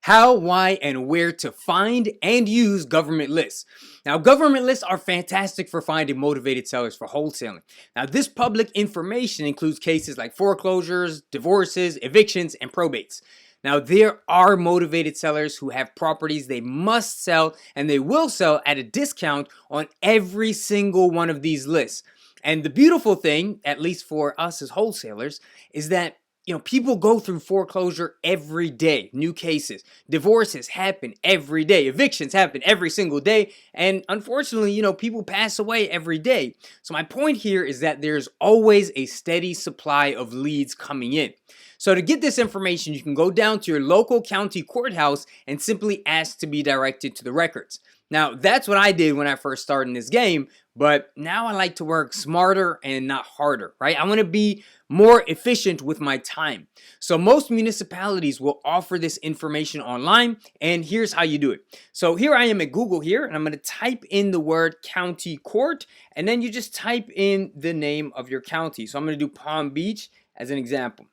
How, why, and where to find and use government lists. Now, government lists are fantastic for finding motivated sellers for wholesaling. Now, this public information includes cases like foreclosures, divorces, evictions, and probates. Now, there are motivated sellers who have properties they must sell and they will sell at a discount on every single one of these lists. And the beautiful thing, at least for us as wholesalers, is that people go through foreclosure every day, new cases. Divorces happen every day. Evictions happen every single day. And unfortunately, people pass away every day. So my point here is that there's always a steady supply of leads coming in. So to get this information, you can go down to your local county courthouse and simply ask to be directed to the records. Now, that's what I did when I first started in this game, but now I like to work smarter and not harder, right? I want to be more efficient with my time. So most municipalities will offer this information online, and here's how you do it. So here I am at Google here, and I'm going to type in the word county court, and then you just type in the name of your county. So I'm going to do Palm Beach as an example.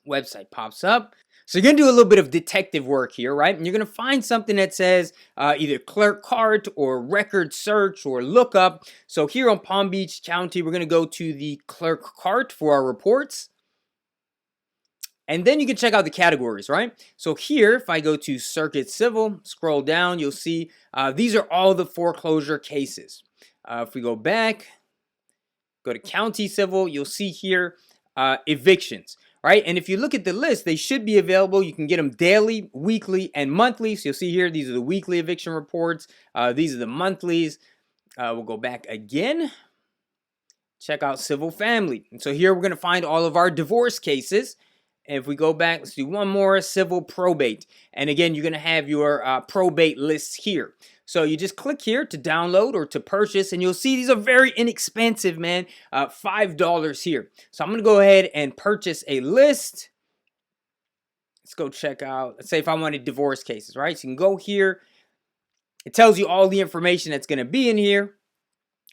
Website pops up. So you're going to do a little bit of detective work here, right? And you're going to find something that says either clerk cart or record search or lookup. So here on Palm Beach County, we're going to go to the clerk cart for our reports. And then you can check out the categories, right? So here, if I go to Circuit Civil, scroll down, you'll see these are all the foreclosure cases. If we go back, go to County Civil, you'll see here evictions. Right, and if you look at the list, they should be available. You can get them daily, weekly, and monthly. So you'll see here, these are the weekly eviction reports. These are the monthlies. We'll go back again. Check out civil family. And so here we're going to find all of our divorce cases. And if we go back, let's do one more, civil probate. And again, you're going to have your probate lists here. So you just click here to download or to purchase, and you'll see these are very inexpensive, man. $5 here. So I'm going to go ahead and purchase a list. Let's go check out, let's say if I wanted divorce cases, right? So you can go here. It tells you all the information that's going to be in here.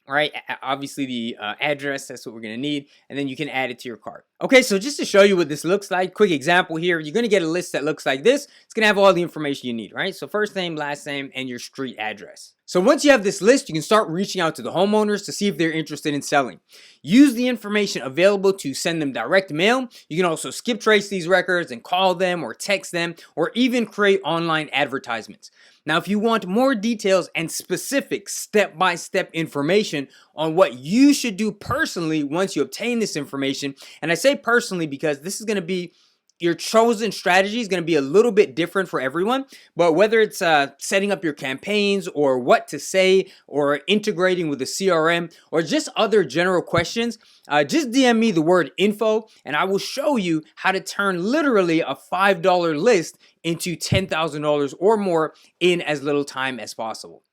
All right, obviously the address, that's what we're going to need, and then you can add it to your cart. Okay, so just to show you what this looks like, quick example here, you're going to get a list that looks like this. It's going to have all the information you need, right? So first name, last name, and your street address. So once you have this list, you can start reaching out to the homeowners to see if they're interested in selling. Use the information available to send them direct mail. You can also skip trace these records and call them or text them or even create online advertisements. Now, if you want more details and specific step-by-step information on what you should do personally once you obtain this information, and I say personally because this is going to be your chosen strategy is going to be a little bit different for everyone, but whether it's setting up your campaigns or what to say or integrating with the CRM or just other general questions, just DM me the word info and I will show you how to turn literally a $5 list into $10,000 or more in as little time as possible.